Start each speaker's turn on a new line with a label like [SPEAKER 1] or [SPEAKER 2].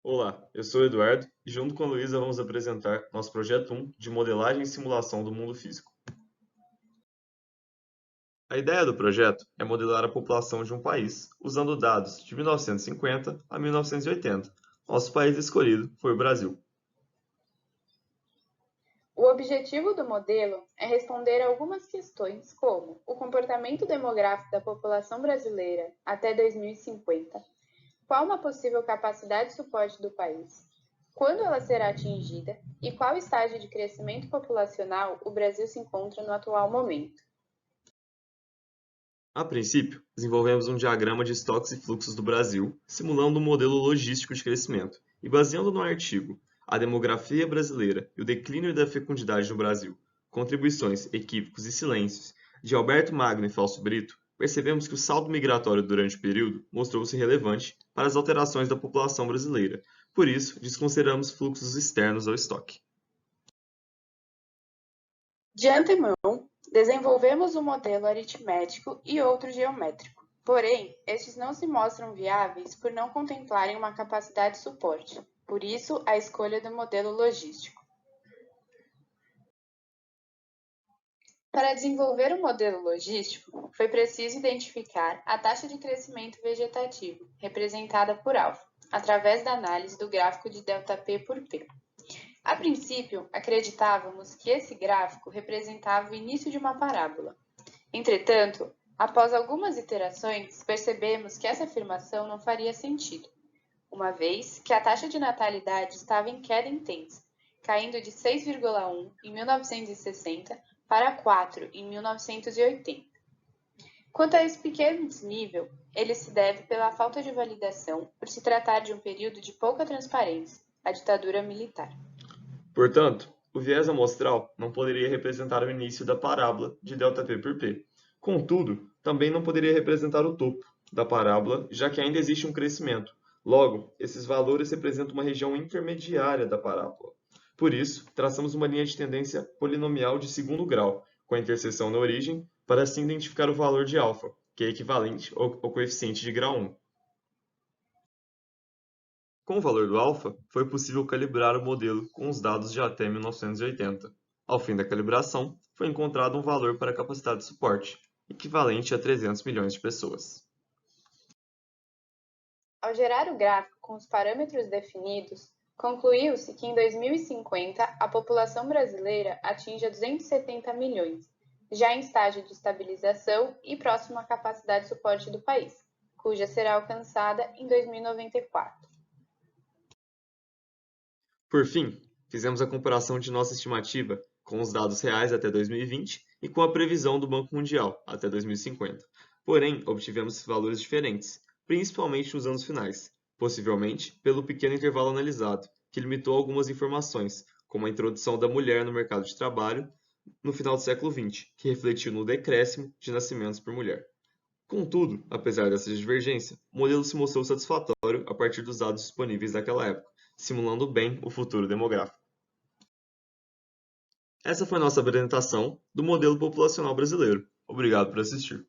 [SPEAKER 1] Olá, eu sou o Eduardo e junto com a Luísa vamos apresentar nosso projeto 1 de modelagem e simulação do mundo físico. A ideia do projeto é modelar a população de um país usando dados de 1950 a 1980. Nosso país escolhido foi o Brasil.
[SPEAKER 2] O objetivo do modelo é responder a algumas questões como o comportamento demográfico da população brasileira até 2050, qual uma possível capacidade de suporte do país, quando ela será atingida e qual estágio de crescimento populacional o Brasil se encontra no atual momento.
[SPEAKER 1] A princípio, desenvolvemos um diagrama de estoques e fluxos do Brasil, simulando um modelo logístico de crescimento, e baseando no artigo A Demografia Brasileira e o Declínio da Fecundidade no Brasil, Contribuições, Equívocos e Silêncios, de Alberto Magno e Fausto Brito, percebemos que o saldo migratório durante o período mostrou-se relevante para as alterações da população brasileira. Por isso, desconsideramos fluxos externos ao estoque.
[SPEAKER 2] De antemão, desenvolvemos um modelo aritmético e outro geométrico. Porém, estes não se mostram viáveis por não contemplarem uma capacidade de suporte. Por isso, a escolha do modelo logístico. Para desenvolver o modelo logístico, foi preciso identificar a taxa de crescimento vegetativo, representada por alfa, através da análise do gráfico de ΔP por P. A princípio, acreditávamos que esse gráfico representava o início de uma parábola. Entretanto, após algumas iterações, percebemos que essa afirmação não faria sentido, uma vez que a taxa de natalidade estava em queda intensa, caindo de 6,1 em 1960 para 4 em 1980. Quanto a esse pequeno desnível, ele se deve pela falta de validação por se tratar de um período de pouca transparência, a ditadura militar.
[SPEAKER 1] Portanto, o viés amostral não poderia representar o início da parábola de ΔP por P. Contudo, também não poderia representar o topo da parábola, já que ainda existe um crescimento. Logo, esses valores representam uma região intermediária da parábola. Por isso, traçamos uma linha de tendência polinomial de segundo grau, com a interseção na origem, para assim identificar o valor de alfa, que é equivalente ao coeficiente de grau 1. Com o valor do alfa, foi possível calibrar o modelo com os dados de até 1980. Ao fim da calibração, foi encontrado um valor para a capacidade de suporte, equivalente a 300 milhões de pessoas.
[SPEAKER 2] Ao gerar o gráfico com os parâmetros definidos, concluiu-se que em 2050 a população brasileira atinja 270 milhões, já em estágio de estabilização e próximo à capacidade de suporte do país, cuja será alcançada em 2094.
[SPEAKER 1] Por fim, fizemos a comparação de nossa estimativa com os dados reais até 2020 e com a previsão do Banco Mundial até 2050. Porém, obtivemos valores diferentes, principalmente nos anos finais, possivelmente pelo pequeno intervalo analisado, que limitou algumas informações, como a introdução da mulher no mercado de trabalho no final do século XX, que refletiu no decréscimo de nascimentos por mulher. Contudo, apesar dessa divergência, o modelo se mostrou satisfatório a partir dos dados disponíveis naquela época, simulando bem o futuro demográfico. Essa foi nossa apresentação do modelo populacional brasileiro. Obrigado por assistir.